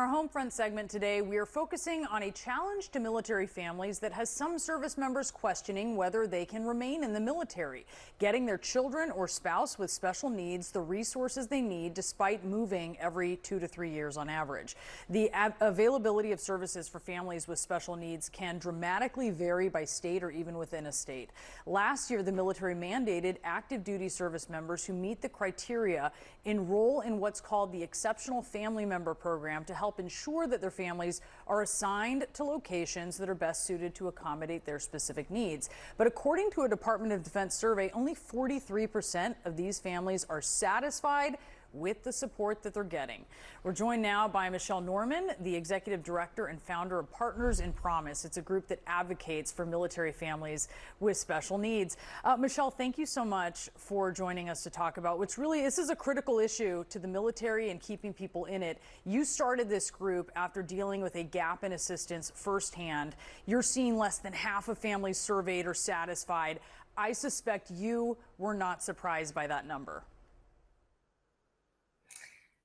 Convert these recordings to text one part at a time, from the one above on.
our Homefront segment today, we are focusing on a challenge to military families that has some service members questioning whether they can remain in the military, getting their children or spouse with special needs the resources they need despite moving every 2 to 3 years on average. The availability of services for families with special needs can dramatically vary by state or even within a state. Last year, the military mandated active duty service members who meet the criteria enroll in what's called the Exceptional Family Member Program to help ensure that their families are assigned to locations that are best suited to accommodate their specific needs. But according to a Department of Defense survey, only 43% of these families are satisfied with the support that they're getting. We're joined now by Michelle Norman, the executive director and founder of Partners in Promise. It's a group that advocates for military families with special needs. Michelle, thank you so much for joining us to talk about what's really, this is a critical issue to the military and keeping people in it. You started this group after dealing with a gap in assistance firsthand. You're seeing less than half of families surveyed are satisfied. I suspect you were not surprised by that number.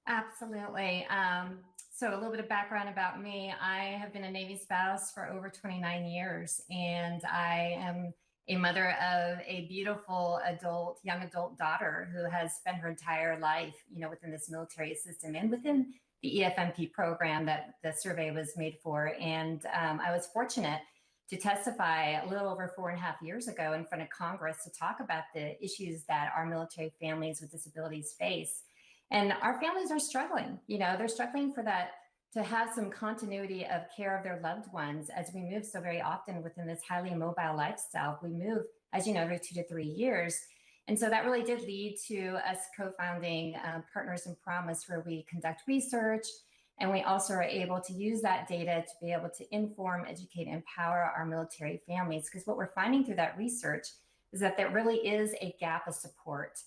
Absolutely. So a little bit of background about me. I have been a Navy spouse for over 29 years, and I am a mother of a beautiful young adult daughter who has spent her entire life, within this military system and within the EFMP program that the survey was made for. And I was fortunate to testify a little over 4.5 years ago in front of Congress to talk about the issues that our military families with disabilities face. And our families are struggling, they're struggling for that, to have some continuity of care of their loved ones as we move so very often within this highly mobile lifestyle. We move, as you know, every 2 to 3 years. And so that really did lead to us co-founding Partners in Promise, where we conduct research. And we also are able to use that data to be able to inform, educate, empower our military families. Because what we're finding through that research is that there really is a gap of support.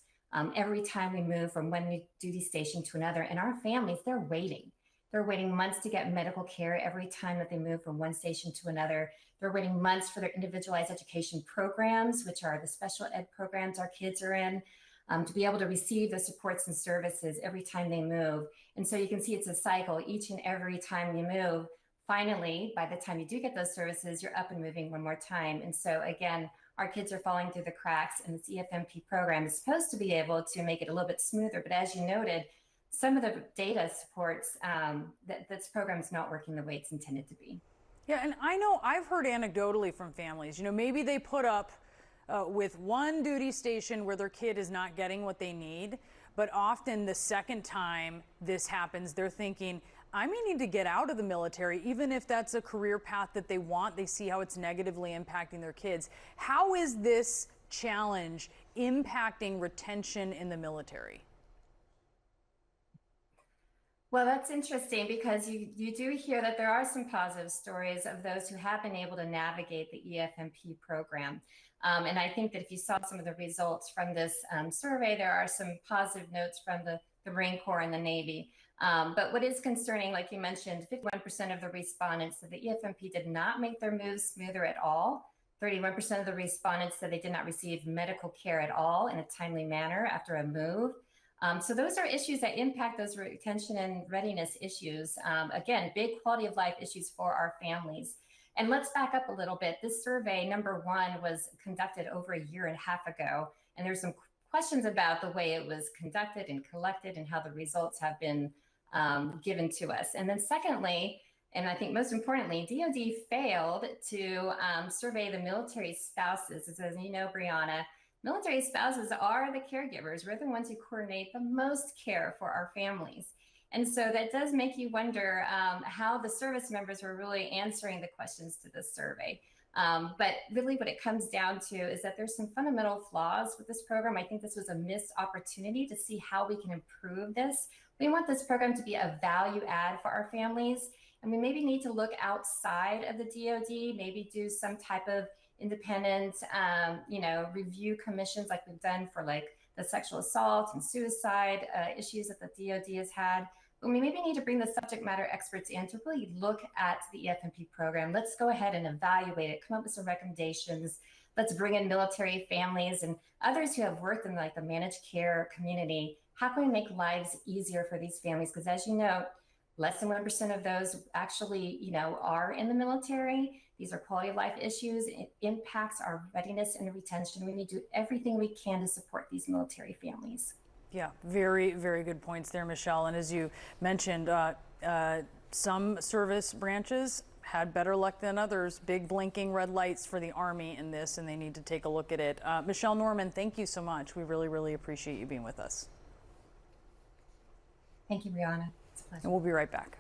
Every time we move from one duty station to another, and our families, they're waiting. They're waiting months to get medical care every time that they move from one station to another. They're waiting months for their individualized education programs, which are the special ed programs our kids are in, to be able to receive the supports and services every time they move. And so you can see it's a cycle. Each and every time you move, finally, by the time you do get those services, you're up and moving one more time. And so again, our kids are falling through the cracks, and this EFMP program is supposed to be able to make it a little bit smoother. But as you noted, some of the data supports that this program is not working the way it's intended to be. Yeah, and I know I've heard anecdotally from families, maybe they put up with one duty station where their kid is not getting what they need, but often the second time this happens, they're thinking, I may need to get out of the military, even if that's a career path that they want. They see how it's negatively impacting their kids. How is this challenge impacting retention in the military? Well, that's interesting, because you do hear that there are some positive stories of those who have been able to navigate the EFMP program. And I think that if you saw some of the results from this survey, there are some positive notes from the Marine Corps and the Navy. But what is concerning, like you mentioned, 51% of the respondents said the EFMP did not make their moves smoother at all. 31% of the respondents said they did not receive medical care at all in a timely manner after a move. So those are issues that impact those retention and readiness issues. Again, big quality of life issues for our families. And let's back up a little bit. This survey, number one, was conducted over 1.5 years ago. And there's some questions about the way it was conducted and collected and how the results have been given to us. And then secondly, and I think most importantly, DoD failed to survey the military spouses. As you know, Brianna, military spouses are the caregivers. We're the ones who coordinate the most care for our families. And so that does make you wonder how the service members were really answering the questions to this survey. But really what it comes down to is that there's some fundamental flaws with this program. I think this was a missed opportunity to see how we can improve this. We want this program to be a value add for our families. And we maybe need to look outside of the DoD, maybe do some type of independent, review commissions like we've done for like the sexual assault and suicide issues that the DoD has had. But we maybe need to bring the subject matter experts in to really look at the EFMP program. Let's go ahead and evaluate it, come up with some recommendations. Let's bring in military families and others who have worked in like the managed care community. How can we make lives easier for these families? Because as you know, Less than 1% of those actually, are in the military. These are quality of life issues. It impacts our readiness and retention. We need to do everything we can to support these military families. Yeah, very, very good points there, Michelle. And as you mentioned, some service branches had better luck than others. Big blinking red lights for the Army in this, and they need to take a look at it. Michelle Norman, thank you so much. We really, really appreciate you being with us. Thank you, Brianna. It's a pleasure. And we'll be right back.